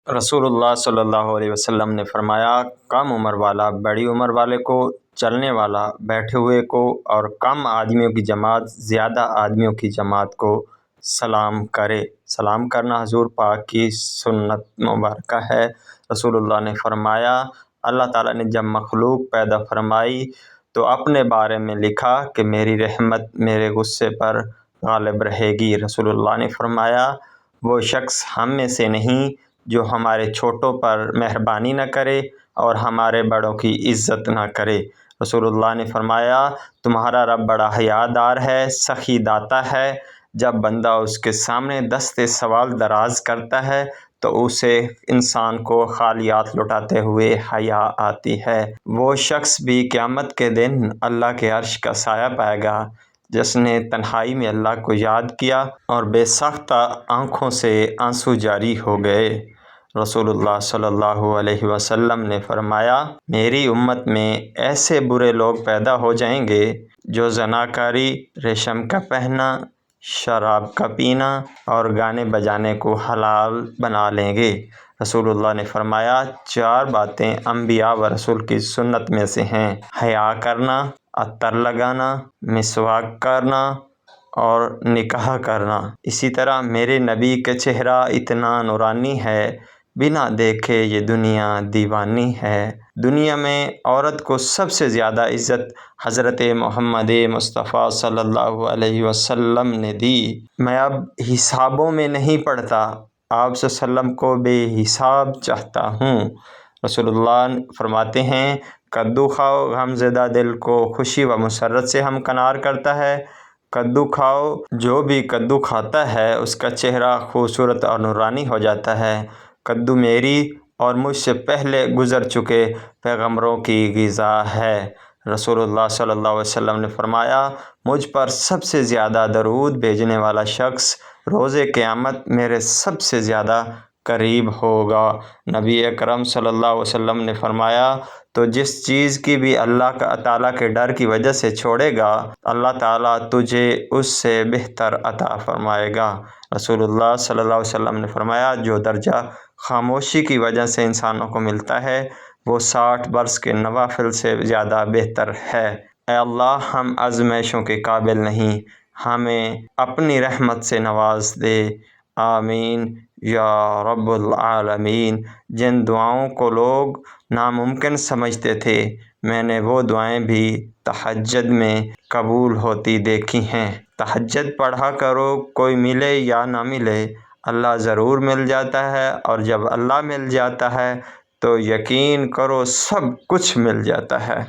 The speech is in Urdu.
رسول اللہ صلی اللہ علیہ وسلم نے فرمایا، کم عمر والا بڑی عمر والے کو، چلنے والا بیٹھے ہوئے کو، اور کم آدمیوں کی جماعت زیادہ آدمیوں کی جماعت کو سلام کرے۔ سلام کرنا حضور پاک کی سنت مبارکہ ہے۔ رسول اللہ نے فرمایا، اللہ تعالیٰ نے جب مخلوق پیدا فرمائی تو اپنے بارے میں لکھا کہ میری رحمت میرے غصے پر غالب رہے گی۔ رسول اللہ نے فرمایا، وہ شخص ہم میں سے نہیں جو ہمارے چھوٹوں پر مہربانی نہ کرے اور ہمارے بڑوں کی عزت نہ کرے۔ رسول اللہ نے فرمایا، تمہارا رب بڑا حیا دار ہے، سخی داتا ہے۔ جب بندہ اس کے سامنے دست سوال دراز کرتا ہے تو اسے انسان کو خالیات لٹاتے ہوئے حیا آتی ہے۔ وہ شخص بھی قیامت کے دن اللہ کے عرش کا سایہ پائے گا جس نے تنہائی میں اللہ کو یاد کیا اور بے ساختہ آنکھوں سے آنسو جاری ہو گئے۔ رسول اللہ صلی اللہ علیہ وسلم نے فرمایا، میری امت میں ایسے برے لوگ پیدا ہو جائیں گے جو زناکاری، ریشم کا پہننا، شراب کا پینا اور گانے بجانے کو حلال بنا لیں گے۔ رسول اللہ نے فرمایا، 4 باتیں انبیاء و رسول کی سنت میں سے ہیں: حیا کرنا، عطر لگانا، مسواک کرنا اور نکاح کرنا۔ اسی طرح میرے نبی کا چہرہ اتنا نورانی ہے، بنا دیکھے یہ دنیا دیوانی ہے۔ دنیا میں عورت کو سب سے زیادہ عزت حضرت محمد مصطفیٰ صلی اللہ علیہ وسلم نے دی۔ میں اب حسابوں میں نہیں پڑھتا، آپ صلی اللہ علیہ وسلم کو بے حساب چاہتا ہوں۔ رسول اللہ فرماتے ہیں، کدو کھاؤ غم زدہ دل کو خوشی و مسرت سے ہمکنار کرتا ہے۔ کدو کھاؤ، جو بھی کدو کھاتا ہے اس کا چہرہ خوبصورت اور نورانی ہو جاتا ہے۔ کدو میری اور مجھ سے پہلے گزر چکے پیغمبروں کی غذا ہے۔ رسول اللہ صلی اللہ علیہ وسلم نے فرمایا، مجھ پر سب سے زیادہ درود بھیجنے والا شخص روز قیامت میرے سب سے زیادہ قریب ہوگا۔ نبی اکرم صلی اللہ علیہ وسلم نے فرمایا، تو جس چیز کی بھی اللہ تعالیٰ کے ڈر کی وجہ سے چھوڑے گا، اللہ تعالیٰ تجھے اس سے بہتر عطا فرمائے گا۔ رسول اللہ صلی اللہ علیہ وسلم نے فرمایا، جو درجہ خاموشی کی وجہ سے انسانوں کو ملتا ہے وہ 60 برس کے نوافل سے زیادہ بہتر ہے۔ اے اللہ، ہم آزمائشوں کے قابل نہیں، ہمیں اپنی رحمت سے نواز دے۔ آمین یا رب العالمین۔ جن دعاؤں کو لوگ ناممکن سمجھتے تھے، میں نے وہ دعائیں بھی تہجد میں قبول ہوتی دیکھی ہیں۔ تہجد پڑھا کرو، کوئی ملے یا نہ ملے، اللہ ضرور مل جاتا ہے، اور جب اللہ مل جاتا ہے تو یقین کرو سب کچھ مل جاتا ہے۔